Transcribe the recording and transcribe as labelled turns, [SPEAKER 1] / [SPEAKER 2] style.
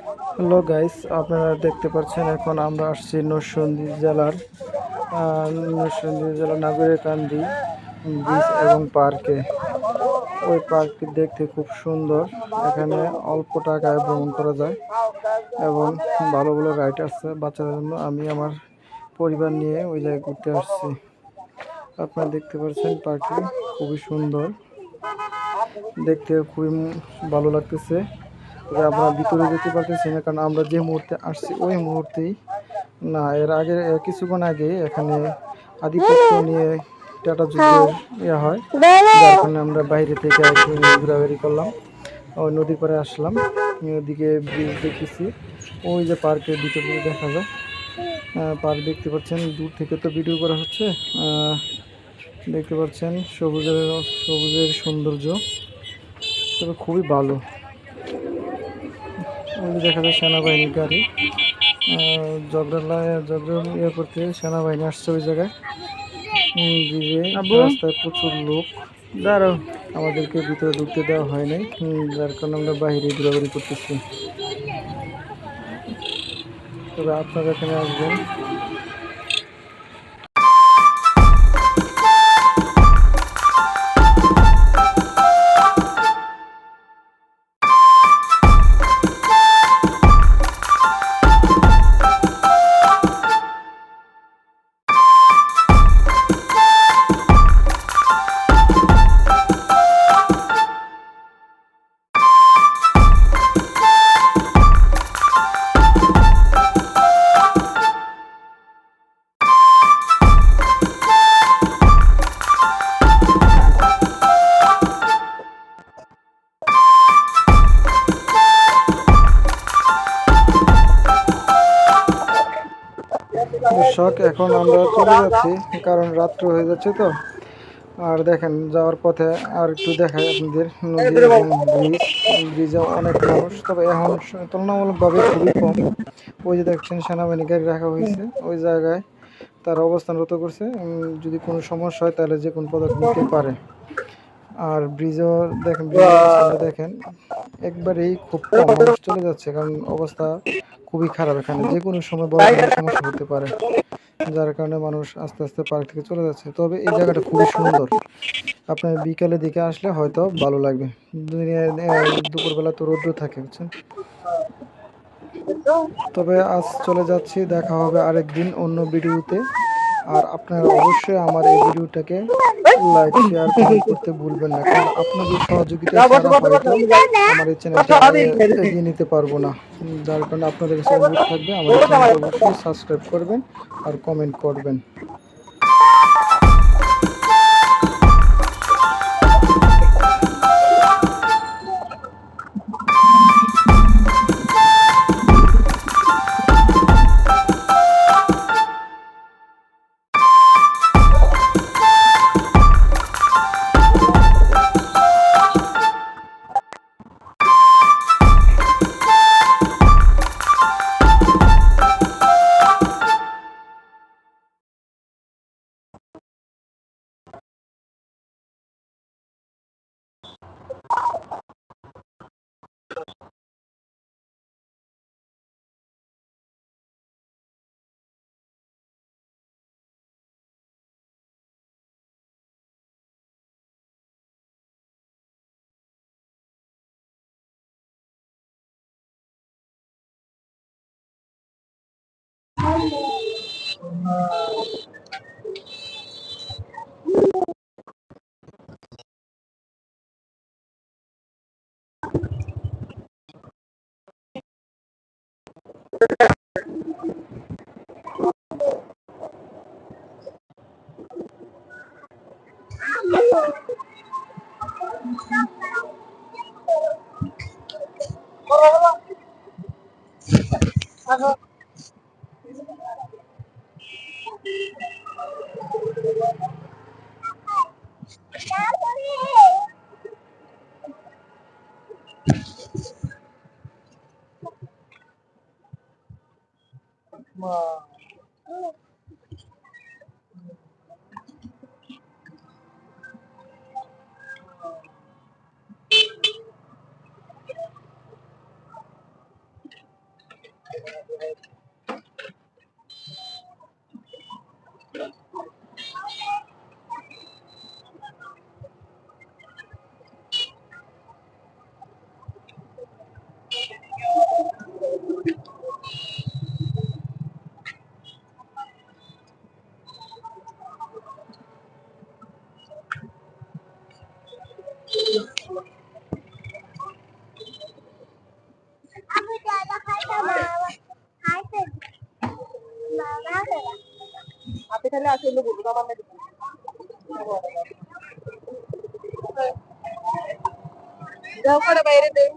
[SPEAKER 1] Hello guys, আপনারা দেখতে পাচ্ছেন এখন আমরা আসছি নরসিংদী জেলার নাগরিকান্দি বিচ এবং পার্কে। ওই পার্কটি দেখতে খুব সুন্দর। এখানে অল্প টাকায় ভ্রমণ করা যায় এবং ভালো ভালো রাইড আছে বাচ্চাদের জন্য। আমি আমার পরিবার নিয়ে ওই জায়গায় ঘুরতে আসছি। আপনারা দেখতে পাচ্ছেন পার্কটি খুবই সুন্দর, দেখতে খুবই ভালো লাগতেছে। তবে আমরা ভিতরে যেতে পারতেছি না, কারণ আমরা যে মুহূর্তে আসছি ওই মুহূর্তেই না, এর আগে কিছুক্ষণ আগে এখানে আধিপত্য নিয়ে টাটা যুদ্ধের হয়, যার কারণে আমরা বাইরে থেকে একটু ঘোরাঘুরি করলাম, ওই নদীর পাড়ে আসলাম। ওদিকে ব্রিজ দেখেছি, ওই যে পার্কের ভিতর দিয়ে দেখা যায়। পার্ক দেখতে পাচ্ছেন, দূর থেকে তো ভিডিও করা হচ্ছে। দেখতে পাচ্ছেন সবুজের সবুজের সৌন্দর্য, তবে খুবই ভালো। ওই যে দেখা যায় সেনাবাহিনীর গাড়ি, ঝগড়া ইয়ে করতে সেনাবাহিনী আসছে ওই জায়গায়। ব্রিজে রাস্তায় প্রচুর লোক, যারা আমাদেরকে ভিতরে ঢুকতে দেওয়া হয় নাই, যার কারণে আমরা বাইরে ঘোরাঘুরি করতেছি। তবে আপনারা এখানে আসবেন। দর্শক, এখন আমরা চলে যাচ্ছি, কারণ রাত্র হয়ে যাচ্ছে তো। আর দেখেন যাওয়ার পথে আর একটু দেখাই আপনাদের নদী এবং ব্রিজ। ব্রিজে অনেক মানুষ, তবে এখন তুলনামূলকভাবে খুবই কম। ওই যে দেখছেন সেনাবাহিনী গাড়ি রাখা হয়েছে ওই জায়গায়, তারা অবস্থানরত করছে। যদি কোনো সমস্যা হয় তাহলে যে কোনো পদক্ষেপ নিতে পারে। আর ব্রিজও দেখেন, ব্রিজের অবস্থাটা দেখেন, একবারেই খুব কম মানুষ চলে যাচ্ছে, কারণ অবস্থা খুবই খারাপ। এখানে যে কোনো সময় বড় ধরনের সমস্যা হতে পারে, যার কারণে মানুষ আস্তে আস্তে পার্ক থেকে চলে যাচ্ছে। তবে এই জায়গাটা খুবই সুন্দর, আপনার বিকালের দিকে আসলে হয়তো ভালো লাগবে। দুপুরবেলা তো রৌদ্র থাকে, বুঝছেন। তবে আজ চলে যাচ্ছি, দেখা হবে আরেকদিন অন্য ভিডিওতে। আর আপনারা অবশ্যই আমার এই ভিডিওটাকে লাইক, শেয়ার, কমেন্ট করতে ভুলবেন না, কারণ আপনাদের সহযোগিতা ছাড়া হয়তো আমার এই চ্যানেলটা এগিয়ে নিতে পারবো না। যার কারণে আপনাদের কাছে অনুরোধ থাকবে, আমার এই চ্যানেলটা অবশ্যই সাবস্ক্রাইব করবেন আর কমেন্ট করবেন।
[SPEAKER 2] হাতে খালি আসলে বলবো আমার যাও করে বাইরে দেই